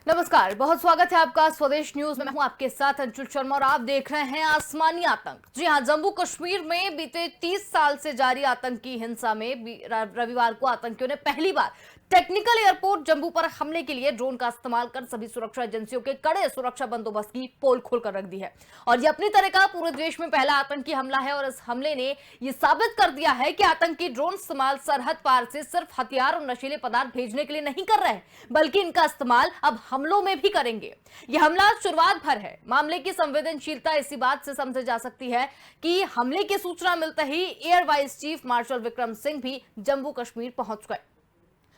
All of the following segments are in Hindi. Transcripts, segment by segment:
नमस्कार, बहुत स्वागत है आपका स्वदेश न्यूज में। मैं हूं आपके साथ अंशुल शर्मा और आप देख रहे हैं आसमानी आतंक। जी हां, जम्मू कश्मीर में बीते 30 साल से जारी आतंकी हिंसा में रविवार को आतंकियों ने पहली बार टेक्निकल एयरपोर्ट जम्मू पर हमले के लिए ड्रोन का इस्तेमाल कर सभी सुरक्षा एजेंसियों के कड़े सुरक्षा बंदोबस्त की पोल खोलकर रख दी है। और ये अपनी तरह का पूरे देश में पहला आतंकी हमला है और इस हमले ने यह साबित कर दिया है कि आतंकी ड्रोन इस्तेमाल सरहद पार से सिर्फ हथियार और नशीले पदार्थ भेजने के लिए नहीं कर रहे, बल्कि इनका इस्तेमाल अब हमलों में भी करेंगे। यह हमला शुरुआत भर है। मामले की संवेदनशीलता इसी बात से समझी जा सकती है कि हमले की सूचना मिलते ही air vice chief marshal Vikram Singh भी जम्मू कश्मीर पहुंच गए।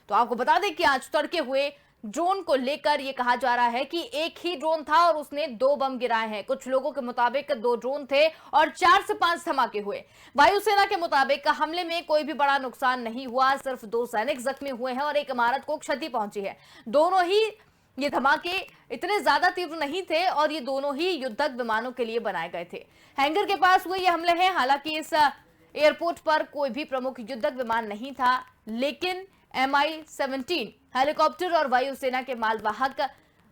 तो आपको बता दें कि आज तड़के हुए ड्रोन को लेकर यह कहा जा रहा है कि एक ही ड्रोन था और उसने 2 बम गिराए हैं। कुछ लोगों के मुताबिक 2 ड्रोन थे और 4 से 5 धमाके हुए। वायुसेना के मुताबिक हमले में कोई भी बड़ा नुकसान नहीं हुआ, सिर्फ 2 सैनिक जख्मी हुए हैं और एक इमारत को क्षति पहुंची है। दोनों ही ये धमाके इतने ज्यादा तीव्र नहीं थे और ये दोनों ही युद्धक विमानों के लिए बनाए गए थे। हैंगर के पास हुए ये हमले हैं। हालांकि इस एयरपोर्ट पर कोई भी प्रमुख युद्धक विमान नहीं था, लेकिन MI-17 हेलीकॉप्टर और वायुसेना के मालवाहक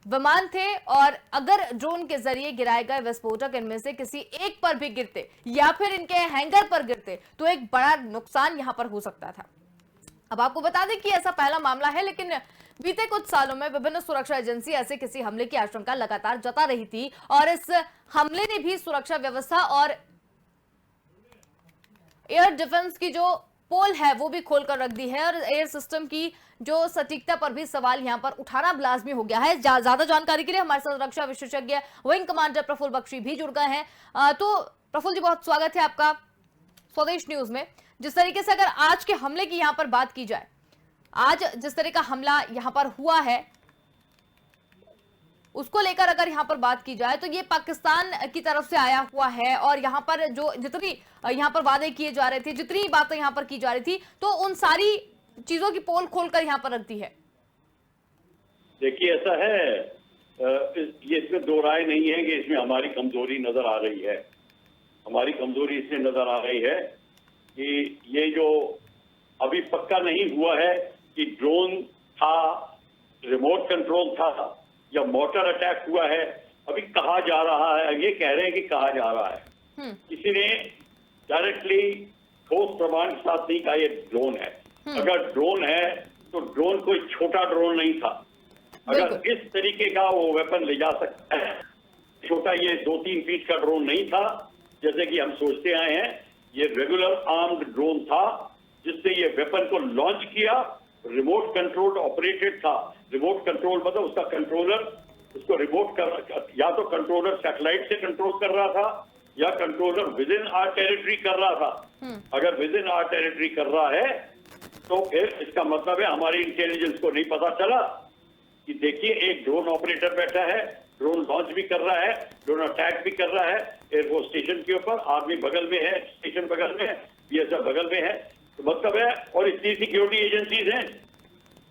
विमान थे और अगर ड्रोन के जरिए गिराए गए विस्फोटक इनमें से किसी एक पर भी गिरते या फिर इनके हैंगर पर गिरते तो एक बड़ा नुकसान यहां पर हो सकता था। अब आपको बता दें कि ऐसा पहला मामला है, लेकिन बीते कुछ सालों में विभिन्न सुरक्षा एजेंसी ऐसे किसी हमले की आशंका लगातार जता रही थी और इस हमले ने भी सुरक्षा व्यवस्था और एयर डिफेंस की जो पोल है वो भी खोलकर रख दी है और एयर सिस्टम की जो सटीकता पर भी सवाल यहां पर उठाना लाजमी हो गया है। ज्यादा जानकारी के लिए हमारे साथ रक्षा विशेषज्ञ विंग कमांडर प्रफुल्ल बख्शी भी जुड़ गए हैं। तो प्रफुल्ल जी, बहुत स्वागत है आपका स्वदेश न्यूज में। जिस तरीके से अगर आज के हमले की यहां पर बात की जाए, आज जिस तरह का हमला यहां पर हुआ है उसको लेकर अगर यहां पर बात की जाए तो ये पाकिस्तान की तरफ से आया हुआ है और यहां पर जो जितनी यहां पर वादे किए जा रहे थे, जितनी बातें यहां पर की जा रही थी, तो उन सारी चीजों की पोल खोलकर यहां पर रख दी है। देखिए, ऐसा है, ये इसमें दो राय नहीं है कि इसमें हमारी कमजोरी नजर आ रही है। हमारी कमजोरी इसमें नजर आ रही है कि ये जो अभी पक्का नहीं हुआ है कि ड्रोन था, रिमोट कंट्रोल था या मोटर अटैक हुआ है, अभी कहा जा रहा है, ये कह रहे हैं कि कहा जा रहा है। किसी ने डायरेक्टली ठोस प्रमाण के साथ नहीं कहा ये ड्रोन है। अगर ड्रोन है तो ड्रोन कोई छोटा ड्रोन नहीं था। अगर इस तरीके का वो वेपन ले जा सकता है, छोटा ये 2-3 फीट का ड्रोन नहीं था जैसे कि हम सोचते आए हैं। ये रेगुलर आर्म्ड ड्रोन था जिससे ये वेपन को लॉन्च किया। रिमोट कंट्रोल ऑपरेटेड था। रिमोट कंट्रोल मतलब उसका कंट्रोलर उसको रिमोट कर, या तो कंट्रोलर सैटेलाइट से कंट्रोल कर रहा था या controller within our territory कर रहा था। अगर विद इन आवर टेरिटरी कर रहा है तो फिर इसका मतलब है हमारी इंटेलिजेंस को नहीं पता चला कि देखिए एक ड्रोन ऑपरेटर बैठा है, ड्रोन लॉन्च भी कर रहा है, ड्रोन अटैक भी कर रहा है एयरफोर्स स्टेशन के ऊपर। आर्मी बगल में है, स्टेशन बगल में है, BSF बगल में है, तो मतलब है। और इतनी सिक्योरिटी एजेंसीज हैं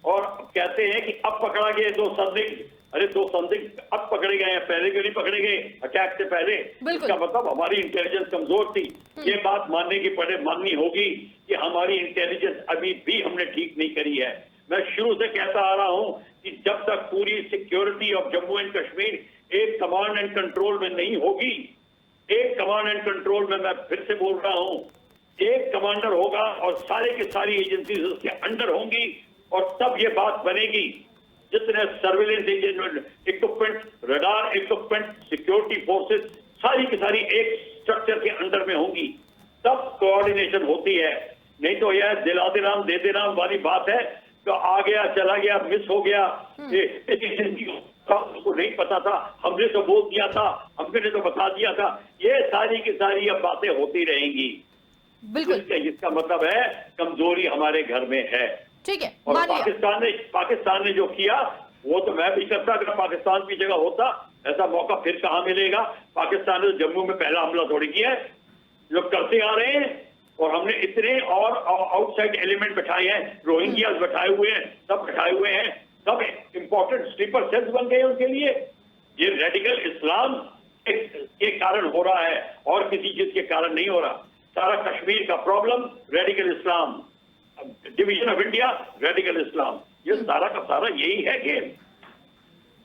और कहते हैं कि अब पकड़ा गया 2 संदिग्ध। अरे 2 संदिग्ध अब पकड़े गए हैं, पहले क्यों नहीं पकड़े गए अटैक से पहले? इसका मतलब हमारी इंटेलिजेंस कमजोर थी। ये बात माननी होगी कि हमारी इंटेलिजेंस अभी भी हमने ठीक नहीं करी है। मैं शुरू से कहता आ रहा हूं कि जब तक पूरी security of Jammu and Kashmir एक कमांड एंड कंट्रोल में नहीं होगी, एक कमांड एंड कंट्रोल में, मैं फिर से बोल रहा हूं, एक कमांडर होगा और सारे की सारी एजेंसीज उसके अंडर होंगी और तब ये बात बनेगी। जितने surveillance equipment, radar equipment, security forces सारी की सारी एक स्ट्रक्चर के अंडर में होंगी, तब कोऑर्डिनेशन होती है। नहीं तो यह दिलाते राम देते राम वाली बात है, तो आ गया चला गया, मिस हो गया, उसको नहीं पता था, हमने तो बोल दिया था, हमने तो बता दिया था, ये सारी की सारी अब बातें होती रहेंगी। बिल्कुल, इसका मतलब है कमजोरी हमारे घर में है। ठीक है। और पाकिस्तान ने जो किया वो तो मैं भी करता। अगर पाकिस्तान की जगह होता ऐसा मौका फिर कहां मिलेगा? पाकिस्तान ने जम्मू में पहला हमला थोड़ी किया है, लोग करते आ रहे हैं। और हमने इतने और आउटसाइड एलिमेंट बैठाए हैं, रोहिंग्यास बैठाए हुए हैं, सब बैठाए हुए हैं, सब इंपॉर्टेंट स्लीपर सेल्स बन गए उनके लिए। ये रेडिकल इस्लाम के कारण हो रहा है और किसी चीज के कारण नहीं हो रहा। सारा कश्मीर का problem radical Islam, division of India radical Islam, ये सारा का सारा यही है गेम।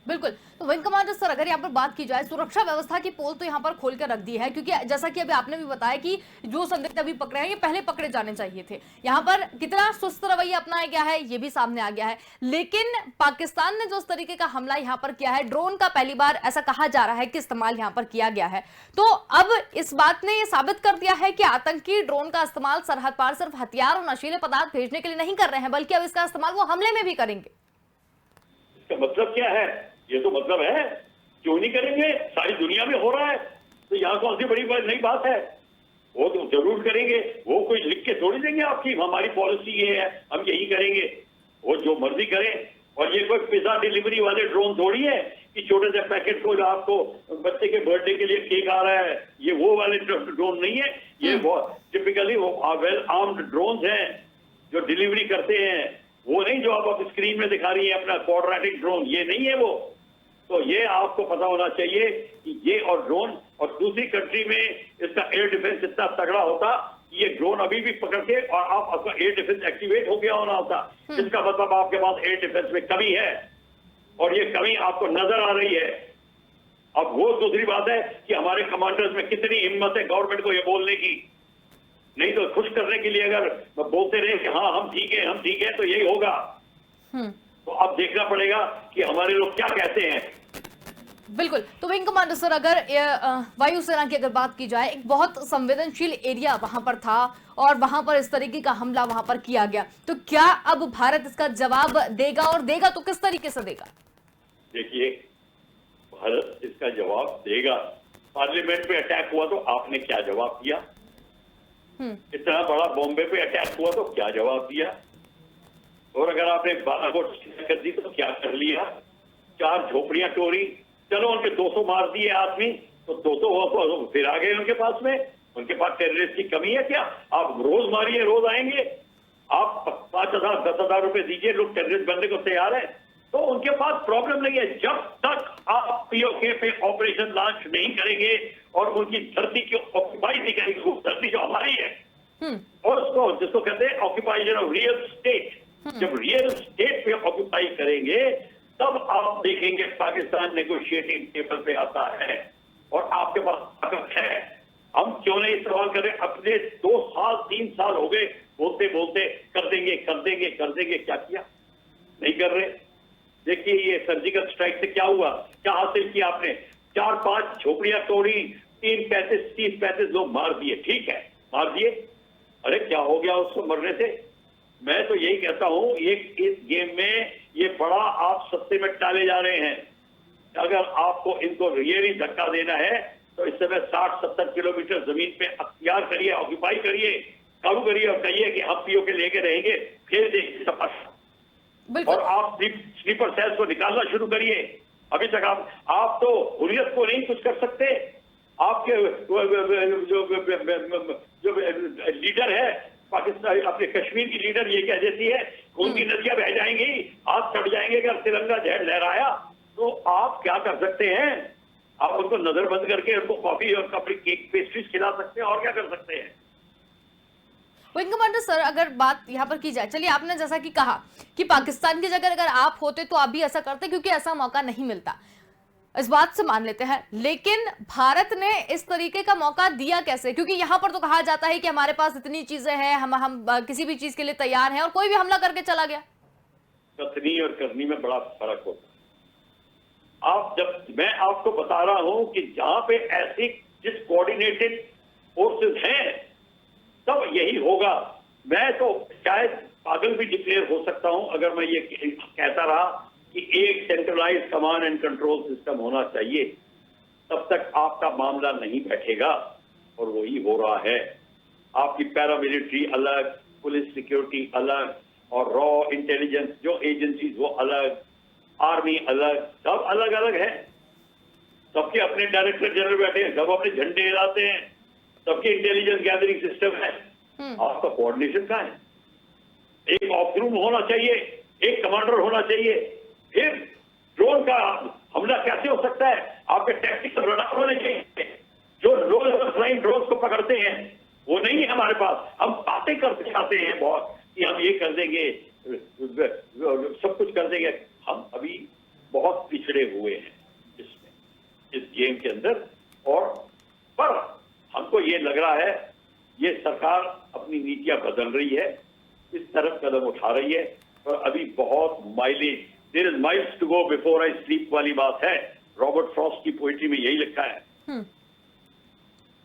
बिल्कुल। तो विंग कमांडर सर, अगर यहाँ पर बात की जाए, सुरक्षा व्यवस्था की पोल तो यहाँ पर खोल कर रख दी है, क्योंकि जैसा कि अभी आपने भी बताया कि जो संदिग्ध अभी पकड़े हैं ये पहले पकड़े जाने चाहिए थे। यहाँ पर कितना सुस्त रवैया अपनाया गया है ये भी सामने आ गया है। लेकिन पाकिस्तान ने जो उस तरीके का हमला यहाँ पर किया है, ड्रोन का पहली बार ऐसा कहा जा रहा है कि इस्तेमाल यहाँ पर किया गया है, तो अब इस बात ने ये साबित कर दिया है कि आतंकी ड्रोन का इस्तेमाल सरहद पार सिर्फ हथियार और नशीले पदार्थ भेजने के लिए नहीं कर रहे हैं, बल्कि अब इसका इस्तेमाल वो हमले में भी करेंगे। इसका मतलब क्या है? ये तो मतलब है, क्यों नहीं करेंगे? सारी दुनिया में हो रहा है, तो यहाँ कौन सी बड़ी नई बात है? वो तो जरूर करेंगे। वो कोई लिख के थोड़ी देंगे आपकी हमारी पॉलिसी ये है, हम यही करेंगे। वो जो मर्जी करें। और ये कोई पिज्जा डिलीवरी वाले ड्रोन थोड़ी है कि छोटे से पैकेट को आपको बच्चे के बर्थडे के लिए केक आ रहा है, ये वो वाले ड्रोन नहीं है। ये वो टिपिकली वो वेल आर्म्ड ड्रोन हैं जो डिलीवरी करते हैं। वो नहीं जो आप स्क्रीन में दिखा रही है अपना क्वाड्रेटिक ड्रोन, ये नहीं है वो। तो ये आपको पता होना चाहिए कि ये और ड्रोन, और दूसरी कंट्री में इसका एयर डिफेंस इतना तगड़ा होता कि ये ड्रोन अभी भी पकड़ के और आपका एयर डिफेंस एक्टिवेट हो गया होना होता। इसका मतलब आपके पास एयर डिफेंस में कमी है, और ये कमी आपको नजर आ रही है। अब वो दूसरी बात है कि हमारे कमांडर्स में कितनी हिम्मत है गवर्नमेंट को ये बोलने की। नहीं तो खुश करने के लिए अगर बोलते रहे कि हाँ हम ठीक है, तो यही होगा। तो अब देखना पड़ेगा कि हमारे लोग क्या कहते हैं। बिल्कुल। तो विंग कमांडर सर, अगर वायुसेना की अगर बात की जाए, एक बहुत संवेदनशील एरिया वहां पर था और वहां पर इस तरीके का हमला वहां पर किया गया, तो क्या अब भारत इसका जवाब देगा, और देगा तो किस तरीके से देगा? देखिए, भारत इसका जवाब देगा। पार्लियामेंट पे अटैक हुआ तो आपने क्या जवाब दिया? इतना बड़ा बॉम्बे पे अटैक हुआ तो क्या जवाब दिया? और अगर आपने बालाकोट कर दी तो क्या कर लिया? 4 झोपड़ियां तोड़ी, चलो उनके 200 मार दिए आदमी, तो 200 फिर आ गए उनके पास में। उनके पास टेररिस्ट की कमी है क्या? आप रोज मारिए, रोज आएंगे। आप 5,000 10,000 रुपए दीजिए, लोग टेररिस्ट बनने को तैयार है। तो उनके पास प्रॉब्लम नहीं है। जब तक आप पीओके पे ऑपरेशन लॉन्च नहीं करेंगे और उनकी धरती की ऑक्यूपाई नहीं करेंगे, वो धरती जो हमारी है, और उसको जिसको कहते हैं ऑक्यूपाइजेशन ऑफ रियल स्टेट, जब रियल स्टेट पे ऑक्यूपाई करेंगे तब आप देखेंगे पाकिस्तान नेगोशिएटिंग टेबल पे आता है और आपके पास ताकत है। हम क्यों नहीं सवाल करें? अपने 2 साल 3 साल हो गए बोलते बोलते कर देंगे, क्या किया? नहीं कर रहे। देखिए, ये सर्जिकल स्ट्राइक से क्या हुआ, क्या हासिल किया आपने? 4-5 झोपड़ियां तोड़ी, 30-35 लोग मार दिए। ठीक है, मार दिए, अरे क्या हो गया उसको मरने से? मैं तो यही कहता हूं, इस गेम में ये बड़ा आप सस्ते में टाले जा रहे हैं। अगर आपको इनको रियली धक्का देना है तो इस समय 60-70 किलोमीटर जमीन पे अख्तियार करिए, ऑक्यूपाई करिए, काबू करिए और कहिए कि हम पीओके लेके रहेंगे, फिर देखिए तपाश। और आप स्लीपर सेल्स को निकालना शुरू करिए। अभी तक आप तो हुर्रियत को नहीं कुछ कर सकते। आपके जो लीडर है पाकिस्तान, अपने कश्मीर की लीडर ये कह देती है खून की नदियां बह जाएंगी, हाथ कट जाएंगे अगर तिरंगा झंडा लहराया। तो आप क्या कर सकते हैं? आप उनको नजरबंद करके उनको कॉफी और केक पेस्ट्रीज खिला सकते हैं, और क्या कर सकते हैं? विंग कमांडर सर, अगर बात यहाँ पर की जाए, चलिए आपने जैसा कि कहा कि पाकिस्तान की जगह अगर आप होते तो आप भी ऐसा करते, क्योंकि ऐसा मौका नहीं मिलता, इस बात से मान लेते हैं। लेकिन भारत ने इस तरीके का मौका दिया कैसे? क्योंकि यहाँ पर तो कहा जाता है कि हमारे पास इतनी चीजें हैं, हम किसी भी चीज के लिए तैयार हैं, और कोई भी हमला करके चला गया। कथनी और करनी में बड़ा फर्क होता है। मैं आपको बता रहा हूं कि जहां पे ऐसी जिस कोऑर्डिनेटेड फोर्सेस हैं तब यही होगा। मैं तो शायद पागल भी डिक्लेयर हो सकता हूं अगर मैं ये कहता रहा कि एक centralise command and control system होना चाहिए। तब तक आपका मामला नहीं बैठेगा, और वही हो रहा है। आपकी पैरामिलिट्री अलग, पुलिस सिक्योरिटी अलग, और रॉ इंटेलिजेंस जो एजेंसीज वो अलग, आर्मी अलग, सब अलग अलग है। सबके अपने डायरेक्टर जनरल बैठे हैं, सब अपने झंडे हिलाते हैं, सबके इंटेलिजेंस गैदरिंग सिस्टम है। आपका कोऑर्डिनेशन कहाँ है? एक ऑफ रूम होना चाहिए, एक कमांडर होना चाहिए। फिर ड्रोन का हमला कैसे हो सकता है? आपके टैक्टिकल रडार होने चाहिए जो रोज फ्लाइंग ड्रोन को पकड़ते हैं। वो नहीं है हमारे पास। हम बातें करते जाते हैं बहुत कि हम ये कर देंगे, सब कुछ कर देंगे। हम अभी बहुत पिछड़े पिछड़े हुए हैं इसमें, इस गेम के अंदर। और पर हमको ये लग रहा है ये सरकार अपनी नीतियां बदल रही है, इस तरफ कदम उठा रही है, पर अभी बहुत mileage, there is miles to go before I sleep वाली बात है। रॉबर्ट फ्रॉस्ट की पोइट्री में यही लिखा है।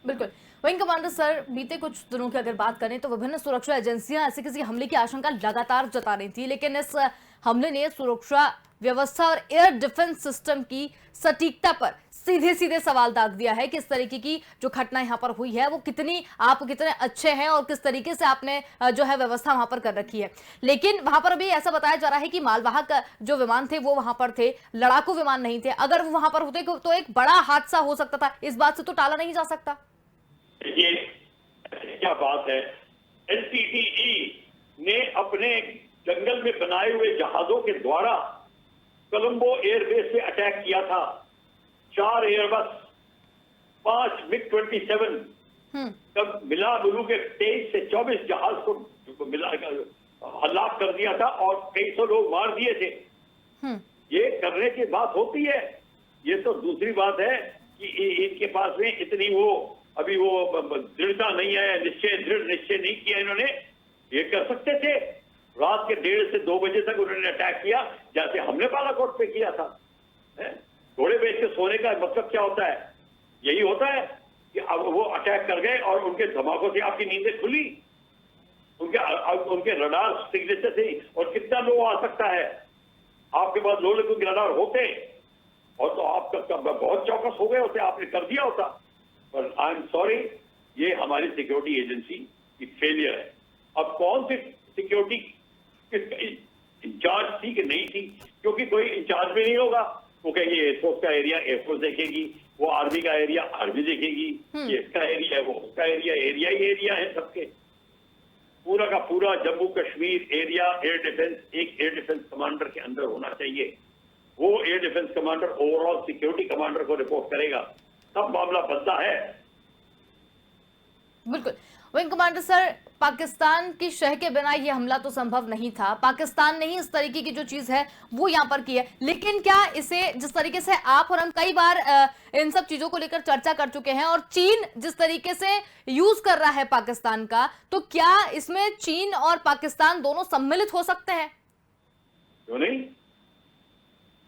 बिल्कुल। विंग कमांडर सर, बीते कुछ दिनों की अगर बात करें तो विभिन्न सुरक्षा एजेंसियां ऐसे किसी हमले की आशंका लगातार जता रही थी, लेकिन इस हमले ने सुरक्षा व्यवस्था और एयर डिफेंस सिस्टम की सटीकता पर सीधे सीधे सवाल दाग दिया है कि इस तरीके की जो घटना यहां पर हुई है वो कितने अच्छे हैं और किस तरीके से आपने जो है व्यवस्था वहां पर कर रखी है। लेकिन वहां पर अभी ऐसा बताया जा रहा है कि मालवाहक जो विमान थे वो वहां पर थे, लड़ाकू विमान नहीं थे। अगर वो वहां पर होते तो एक बड़ा हादसा हो सकता था, इस बात से तो टाला नहीं जा सकता। ये क्या बात है, एलटीटीई ने अपने जंगल में बनाए हुए जहाजों के द्वारा कोलंबो एयरबेस पे अटैक किया था। 4 एयरबस, 5 MiG-27, तब मिला मिलू के 23 से 24 जहाज को मिला हलाक कर दिया था और कई सौ लोग मार दिए थे। ये करने की बात होती है। ये तो दूसरी बात है कि इनके पास में इतनी अभी दृढ़ता नहीं है, दृढ़ निश्चय नहीं किया इन्होंने। ये कर सकते थे, रात के 1:30 से 2 बजे तक उन्होंने अटैक किया, जैसे हमने बालाकोट पे किया था। घोड़े बेच के सोने का मतलब क्या होता है? यही होता है कि अब वो अटैक कर गए और उनके धमाकों से आपकी नींदें खुली, उनके रडार सिग्नेचर से। और कितना लो आ सकता है? आपके पास लो लेकिन रडार होते और तो आप बहुत चौकस हो गए होते, आपने कर दिया होता। पर आई एम सॉरी, ये हमारी सिक्योरिटी एजेंसी की फेलियर है। अब कौन सी सिक्योरिटी इंचार्ज थी कि नहीं थी, क्योंकि कोई इंचार्ज भी नहीं होगा। वो कहेंगे एयरफोर्स का एरिया एयरफोर्स देखेगी, वो आर्मी का एरिया आर्मी देखेगी, ये इसका एरिया है वो उसका एरिया, एरिया ही एरिया है सबके। पूरा का पूरा Jammu Kashmir area air defence एक एयर डिफेंस कमांडर के अंदर होना चाहिए। वो air defence commander overall security commander को रिपोर्ट करेगा, तब मामला बनता है। बिल्कुल। विंग कमांडर सर, पाकिस्तान की शह के बिना यह हमला तो संभव नहीं था। पाकिस्तान ने ही इस तरीके की जो चीज है वो यहाँ पर की है, लेकिन क्या इसे जिस तरीके से आप और हम कई बार इन सब चीजों को लेकर चर्चा कर चुके हैं और चीन जिस तरीके से यूज कर रहा है पाकिस्तान का, तो क्या इसमें चीन और पाकिस्तान दोनों सम्मिलित हो सकते हैं? क्यों नहीं,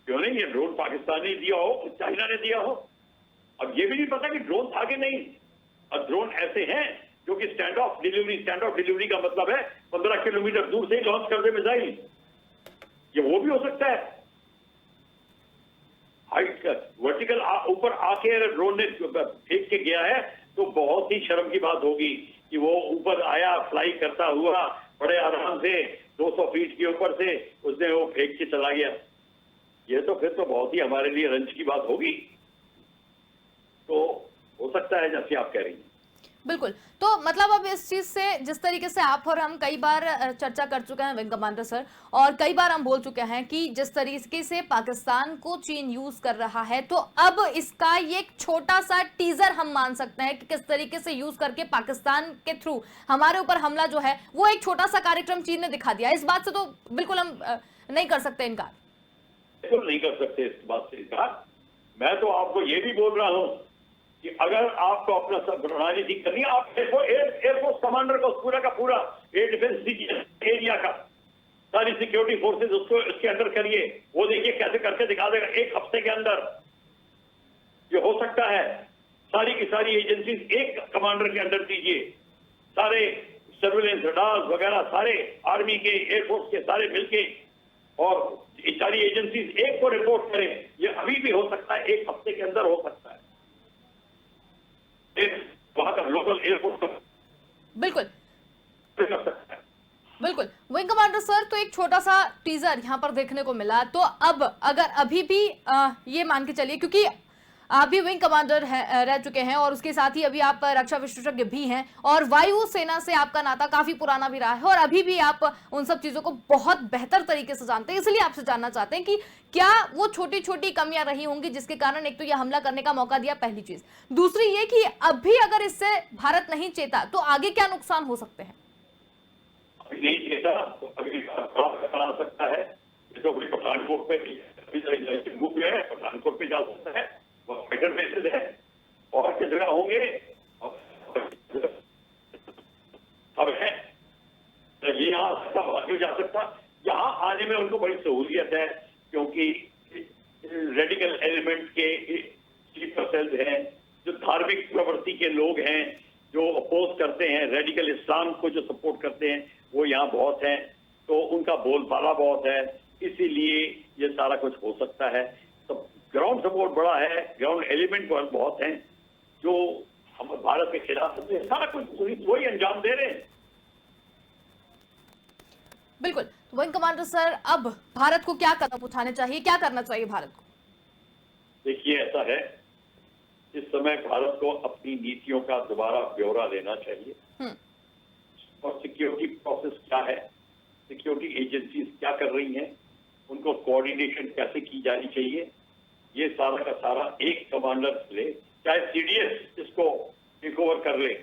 क्यों नहीं? ये ड्रोन पाकिस्तान ने दिया हो, चाइना ने दिया हो। अब ये भी नहीं पता कि ड्रोन था कि नहीं। और ड्रोन ऐसे हैं जो कि स्टैंड ऑफ डिलीवरी का मतलब है 15 किलोमीटर दूर से ही लॉन्च कर दे मिसाइल। ये वो भी हो सकता है। हाइट वर्टिकल ऊपर आके अगर ड्रोन ने फेंक के गया है तो बहुत ही शर्म की बात होगी कि वो ऊपर आया फ्लाई करता हुआ बड़े आराम से 200 फीट के ऊपर से उसने वो फेंक के चला गया। ये तो फिर तो बहुत ही हमारे लिए रंज की बात होगी। तो हो सकता है जैसे आप कह रही हैं। बिल्कुल। तो मतलब अब इस चीज से जिस तरीके से आप और हम कई बार चर्चा कर चुके हैं विंग कमांडर सर, और कई बार हम बोल चुके हैं कि जिस तरीके से पाकिस्तान को चीन यूज कर रहा है, तो अब इसका ये एक छोटा सा टीजर हम मान सकते हैं कि किस तरीके से यूज करके पाकिस्तान के थ्रू हमारे ऊपर हमला जो है वो एक छोटा सा कार्यक्रम चीन ने दिखा दिया। इस बात से तो बिल्कुल हम नहीं कर सकते इनकार। बिल्कुल नहीं कर सकते इस बात से इनकार। मैं तो आपको ये भी बोल रहा हूं कि अगर आपको अपना सब रणनीति करनी है, आप एयरफोर्स कमांडर को पूरा का पूरा एयर डिफेंस एरिया का सारी सिक्योरिटी फोर्सेस उसको उसके अंदर करिए। वो देखिए कैसे करके दिखा देगा 1 हफ्ते के अंदर। ये हो सकता है। सारी की सारी एजेंसीज एक कमांडर के अंदर दीजिए, सारे सर्विलेंस रडार्स वगैरह सारे आर्मी के एयरफोर्स के सारे मिलके, और सारी एजेंसीज एक को रिपोर्ट करें। ये अभी भी हो सकता है, 1 हफ्ते के अंदर हो सकता है। वहां का लोकल एयरपोर्ट बिल्कुल कर सकता है। बिल्कुल। विंग कमांडर सर, तो एक छोटा सा टीजर यहाँ पर देखने को मिला, तो अब अगर अभी भी ये मान के चलिए, क्योंकि आप भी विंग कमांडर रह चुके हैं और उसके साथ ही अभी आप रक्षा विशेषज्ञ भी हैं और वायु सेना से आपका नाता काफी पुराना भी रहा है और अभी भी आप उन सब चीजों को बहुत बेहतर तरीके से जानते हैं, इसलिए आपसे जानना चाहते हैं कि क्या वो छोटी छोटी कमियां रही होंगी जिसके कारण एक तो यह हमला करने का मौका दिया, पहली चीज। दूसरी ये कि अब भी अगर इससे भारत नहीं चेता तो आगे क्या नुकसान हो सकते हैं? अभी नहीं चेता तो अभी बड़ा सकता है। पठानकोट पे जम्मू पे है, कोर्ट पे जा सकता है, वो फाइटर बेसिस है, और की जगह होंगे अब है ये यहाँ आ सकता, बाकी जा सकता। यहाँ आने में उनको बड़ी सहूलियत है, क्योंकि रेडिकल एलिमेंट के स्लीपर सेल्स हैं, जो धार्मिक प्रवृत्ति के लोग हैं, जो अपोज करते हैं, रेडिकल इस्लाम को जो सपोर्ट करते हैं, वो यहाँ बहुत हैं, तो उनका बोलबाला बहुत है, इसीलिए ये सारा कुछ हो सकता है। तो ग्राउंड सपोर्ट बड़ा है, ग्राउंड एलिमेंट बहुत हैं, जो हम भारत के खिलाफ सारा कुछ वही अंजाम दे रहे हैं। बिल्कुल, तो विंग कमांडर सर, अब भारत को क्या कदम उठाने चाहिए, क्या करना चाहिए भारत को? देखिए, ऐसा है, इस समय भारत को अपनी नीतियों का दोबारा ब्यौरा लेना चाहिए, और सिक्योरिटी प्रोसेस क्या है, सिक्योरिटी एजेंसीज क्या कर रही हैं, उनको कोऑर्डिनेशन कैसे की जानी चाहिए, ये सारा का सारा एक कमांडर ले, चाहे सीडीएस इसको टेक ओवर कर ले,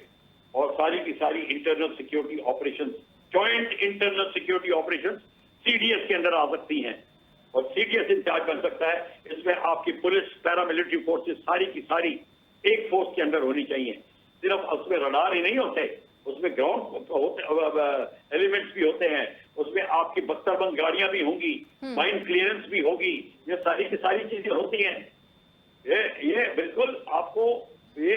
और सारी की सारी internal security operations, joint internal security operations CDS के अंदर आ सकती हैं, और सीडीएस इंचार्ज बन सकता है। इसमें आपकी पुलिस, पैरामिलिट्री फोर्सेस सारी की सारी एक फोर्स के अंदर होनी चाहिए। सिर्फ उसमें रडार ही नहीं होते, उसमें ग्राउंड होते एलिमेंट्स भी होते हैं, उसमें आपकी बख्तरबंद गाड़ियां भी होंगी, माइन क्लियरेंस भी होगी, ये सारी की सारी चीजें होती हैं। ये बिल्कुल आपको ये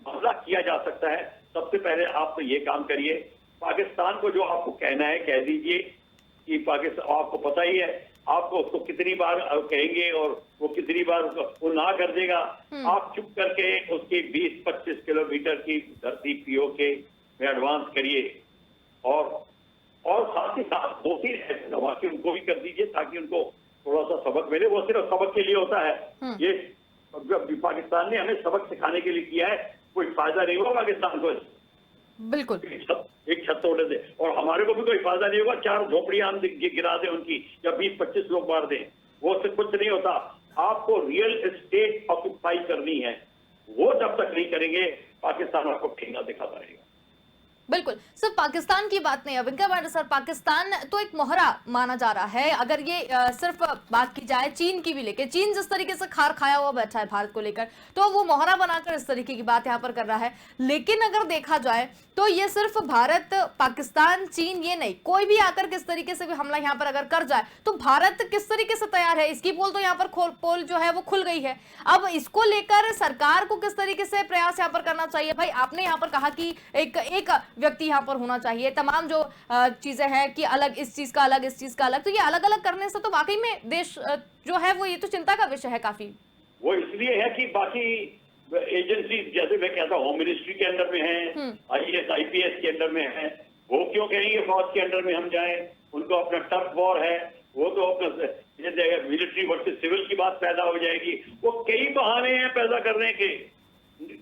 हमला किया जा सकता है। सबसे पहले आप तो ये काम करिए, पाकिस्तान को जो आपको कहना है कह दीजिए कि पाकिस्तान, आपको पता ही है, आपको उसको कितनी बार कहेंगे और वो कितनी बार वो ना कर देगा। आप चुप करके उसकी 20-25 किलोमीटर की धरती पीओके में एडवांस करिए, और साथ ही साथ 2-3 ऐसे धमाके उनको भी कर दीजिए, ताकि उनको थोड़ा सा सबक मिले। वो सिर्फ सबक के लिए होता है, ये पाकिस्तान ने हमें सबक सिखाने के लिए किया है, कोई फायदा नहीं हुआ पाकिस्तान को। बिल्कुल, एक छत तोड़े दे, और हमारे को भी कोई फायदा नहीं होगा, 4 झोपड़ियां हम गिरा दें उनकी, या 20-25 लोग मार दें, वो से कुछ नहीं होता। आपको रियल एस्टेट ऑक्यूपाई करनी है, वो जब तक नहीं करेंगे पाकिस्तान आपको ठेंगा दिखाता रहेगा। बिल्कुल, सिर्फ पाकिस्तान की बात नहीं है विंग कमांडर सर, पाकिस्तान तो एक मोहरा माना जा रहा है। अगर ये सिर्फ बात की जाए चीन की भी लेके, चीन जिस तरीके से खार खाया हुआ बैठा है भारत को लेकर, तो वो मोहरा बनाकर इस तरीके की बात यहाँ पर कर रहा है। लेकिन अगर देखा जाए तो ये सिर्फ भारत, पाकिस्तान, चीन ये नहीं, कोई भी आकर किस तरीके से भी हमला यहाँ पर अगर कर जाए तो भारत किस तरीके से तैयार है, इसकी पोल तो यहाँ पर पोल जो है वो खुल गई है। अब इसको लेकर सरकार को किस तरीके से प्रयास यहाँ पर करना चाहिए? भाई आपने यहाँ पर कहा कि एक व्यक्ति यहाँ पर होना चाहिए, तमाम जो चीजें हैं कि अलग इस चीज का अलग, इस चीज का अलग, तो ये अलग अलग करने से तो वाकई में देश जो है वो ये तो चिंता का विषय है काफी। वो इसलिए है कि बाकी एजेंसी, जैसे मैं कहता हूँ, होम मिनिस्ट्री के अंडर में है, आईएएस आईपीएस के अंडर में है, वो क्यों कहेंगे फौज के अंडर में हम जाएं? उनको अपना टफ वॉर है, वो तो अपना मिलिट्री वर्सेस सिविल की बात पैदा हो जाएगी। वो कई बहाने हैं पैदा करने के,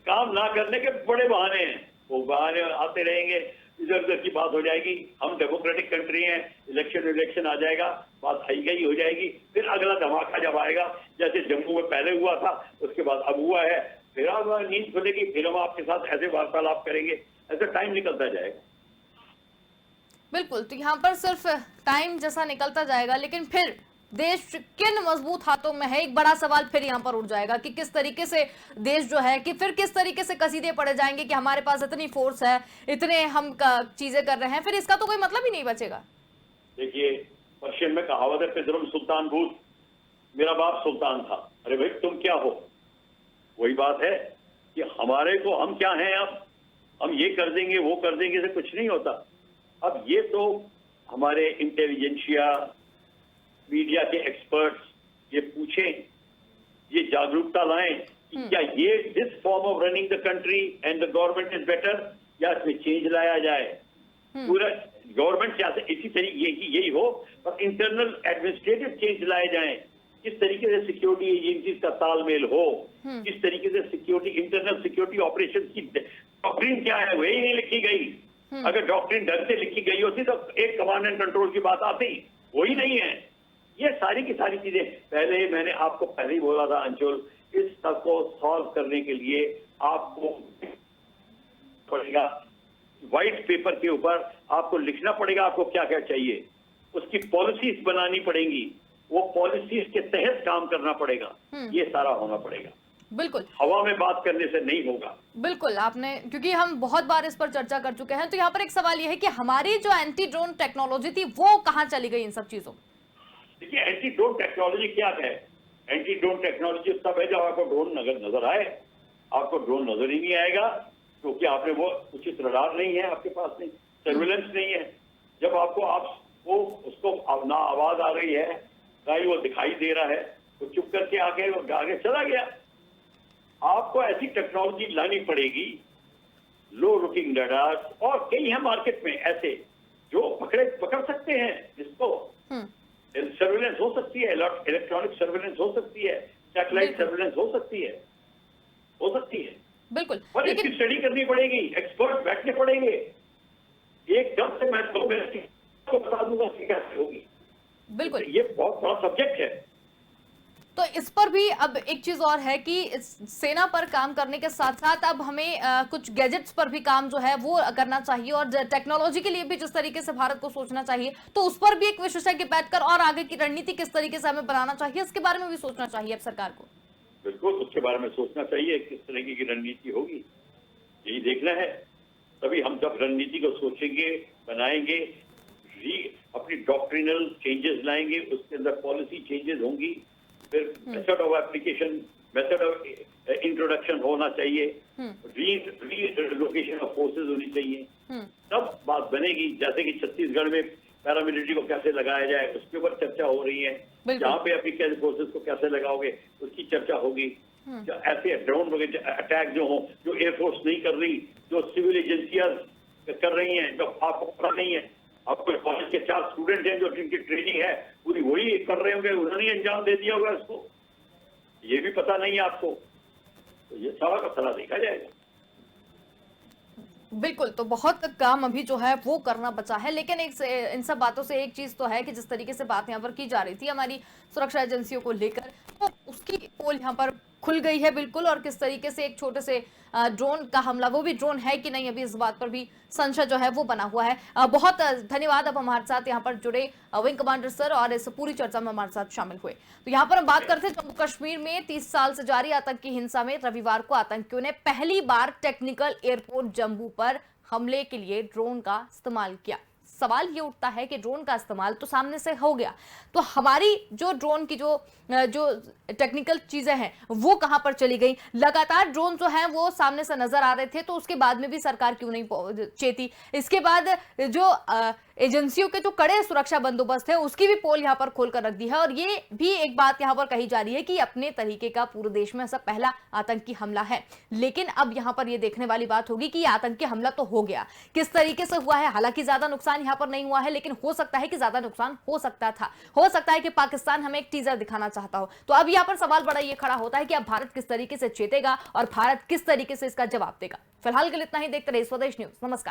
काम ना करने के बड़े बहाने हैं, वो बहाने आते रहेंगे, इधर उधर की बात हो जाएगी। हम डेमोक्रेटिक कंट्री हैं, इलेक्शन आ जाएगा, बात हाई गई हो जाएगी, फिर अगला धमाका जब आएगा, जैसे जम्मू में पहले हुआ था, उसके बाद अब हुआ है, फिर अब नींद खुलेगी, फिर हम आपके साथ ऐसे वार्तालाप करेंगे, ऐसे टाइम निकलता जाएगा। बिल्कुल, तो यहाँ पर सिर्फ टाइम जैसा निकलता जाएगा, लेकिन फिर देश किन मजबूत हाथों में है, एक बड़ा सवाल फिर यहाँ पर उठ जाएगा कि किस तरीके से देश जो है कि फिर किस तरीके से कसीदे पड़े जाएंगे कि हमारे पास इतनी फोर्स है, इतने हम चीजें कर रहे हैं, फिर इसका तो कोई मतलब ही नहीं बचेगा। देखिए, पर्शियन में कहावत है, पितरम सुल्तान भूत, मेरा बाप सुल्तान था। अरे भाई तुम क्या हो? वही बात है कि हमारे को हम क्या हैं, अब हम ये कर देंगे वो कर देंगे से कुछ नहीं होता। अब ये तो हमारे इंटेलिजेंशिया, मीडिया के एक्सपर्ट्स ये पूछें, ये जागरूकता लाएं कि क्या ये this form of running the country and the government is better, या इसमें चेंज लाया जाए। पूरा गवर्नमेंट चाहते इसी तरीके यही हो, पर इंटरनल एडमिनिस्ट्रेटिव चेंज लाए जाएं, किस तरीके से सिक्योरिटी एजेंसीज का तालमेल हो, किस तरीके से सिक्योरिटी, इंटरनल सिक्योरिटी ऑपरेशन की डॉक्ट्रिन क्या है, वही नहीं लिखी गई। अगर डॉक्ट्रिन ढंग से लिखी गई होती तो एक कमांड एंड कंट्रोल की बात आती, वही नहीं है। ये सारी की सारी चीजें पहले मैंने आपको पहले ही बोला था अंशुल, इस सब को सॉल्व करने के लिए आपको पड़ेगा, व्हाइट पेपर के ऊपर आपको लिखना पड़ेगा आपको क्या क्या चाहिए, उसकी पॉलिसीज बनानी पड़ेंगी, वो पॉलिसीज के तहत काम करना पड़ेगा, ये सारा होना पड़ेगा। बिल्कुल हवा में बात करने से नहीं होगा। बिल्कुल, आपने, क्योंकि हम बहुत बार इस पर चर्चा कर चुके हैं, तो यहाँ पर एक सवाल ये है कि हमारी जो एंटी ड्रोन टेक्नोलॉजी थी वो कहाँ चली गई इन सब चीजों में? देखिए, एंटी ड्रोन टेक्नोलॉजी क्या है? एंटी ड्रोन टेक्नोलॉजी तब है जब आपको ड्रोन नजर आए। आपको ड्रोन नजर ही नहीं आएगा क्योंकि आपने वो उचित रडार नहीं है, आपके पास नहीं, सर्विलेंस नहीं है। जब आपको उसको ना आवाज आ रही है, ना ही वो दिखाई दे रहा है, तो चुप करके आगे चला गया। आपको ऐसी टेक्नोलॉजी लानी पड़ेगी, लो लुकिंग रडार, और कई है मार्केट में ऐसे जो पकड़ सकते हैं इसको। सर्विलेंस हो सकती है, इलेक्ट्रॉनिक सर्विलेंस हो सकती है, सैटेलाइट सर्विलेंस हो सकती है बिल्कुल। पर इसकी स्टडी करनी पड़ेगी, एक्सपर्ट बैठने पड़ेंगे। एकदम से मैं तो बता दूंगा कि कैसे होगी। बिल्कुल, ये बहुत बड़ा सब्जेक्ट है। तो इस पर भी अब एक चीज और है कि सेना पर काम करने के साथ साथ अब हमें कुछ गैजेट्स पर भी काम जो है वो करना चाहिए, और टेक्नोलॉजी के लिए भी जिस तरीके से भारत को सोचना चाहिए, तो उस पर भी एक विशेषज्ञ बैठकर और आगे की रणनीति किस तरीके से हमें बनाना चाहिए, इसके बारे में भी सोचना चाहिए अब सरकार को। बिल्कुल, उसके बारे में सोचना चाहिए, किस तरीके की रणनीति होगी, यही देखना है। तभी हम जब रणनीति को सोचेंगे, बनाएंगे, अपनी डॉक्ट्रिनल चेंजेस लाएंगे, उसके अंदर पॉलिसी चेंजेस होंगी, फिर method of application, method of introduction होना चाहिए, रीलोकेशन ऑफ फोर्सेज होनी चाहिए, तब बात बनेगी। जैसे कि छत्तीसगढ़ में पैरामिलिट्री को कैसे लगाया जाए, उसके ऊपर चर्चा हो रही है। जहाँ पे अपनी फोर्सेज को कैसे लगाओगे, उसकी चर्चा होगी। ऐसे ड्रोन अटैक जो हो, जो एयरफोर्स नहीं कर रही, जो सिविल एजेंसियां कर रही हैं, जो आपको पता नहीं है, आपको कॉलेज के 4 स्टूडेंट हैं जो जिनकी ट्रेनिंग है पूरी वही कर रहे होंगे, उन्होंने अंजाम दे दिया होगा इसको, ये भी पता नहीं है आपको। तो ये सारा का सारा देखा जाएगा। बिल्कुल, तो बहुत काम अभी जो है वो करना बचा है, लेकिन इन सब बातों से एक चीज तो है कि जिस तरीके से बात यहाँ पर की जा रही थी हमारी सुरक्षा एजेंसियों को लेकर, तो उसकी पोल यहाँ पर खुल गई है बिल्कुल। और किस तरीके से एक छोटे से ड्रोन का हमला, वो भी ड्रोन है कि नहीं, अभी इस बात पर भी संशय जो है वो बना हुआ है। बहुत धन्यवाद अब हमारे साथ यहाँ पर जुड़े विंग कमांडर सर, और इस पूरी चर्चा में हमारे साथ शामिल हुए। तो यहाँ पर हम बात करते हैं जम्मू कश्मीर में 30 साल से जारी आतंकी हिंसा में रविवार को आतंकियों ने पहली बार टेक्निकल एयरपोर्ट जम्मू पर हमले के लिए ड्रोन का इस्तेमाल किया। सवाल ये उठता है कि ड्रोन का इस्तेमाल तो सामने से हो गया, तो हमारी जो ड्रोन की जो टेक्निकल चीजें हैं वो कहां पर चली गई? लगातार ड्रोन जो हैं वो सामने से नजर आ रहे थे, तो उसके बाद में भी सरकार क्यों नहीं चेती? इसके बाद जो एजेंसियों के जो कड़े सुरक्षा बंदोबस्त है उसकी भी पोल यहां पर खोलकर रख दी है। और ये भी एक बात यहां पर कही जा रही है कि अपने तरीके का पूरे देश में ऐसा पहला आतंकी हमला है। लेकिन अब यहां पर ये देखने वाली बात होगी कि आतंकी हमला तो हो गया, किस तरीके से हुआ है। हालांकि ज्यादा नुकसान यहां पर नहीं हुआ है, लेकिन हो सकता है कि ज्यादा नुकसान हो सकता था। हो सकता है कि पाकिस्तान हमें एक टीजर दिखाना चाहता हो। तो अब यहां पर सवाल बड़ा ये खड़ा होता है कि अब भारत किस तरीके से चेतेगा और भारत किस तरीके से इसका जवाब देगा। फिलहाल के लिए इतना ही। देखते रहिए स्वदेश न्यूज। नमस्कार।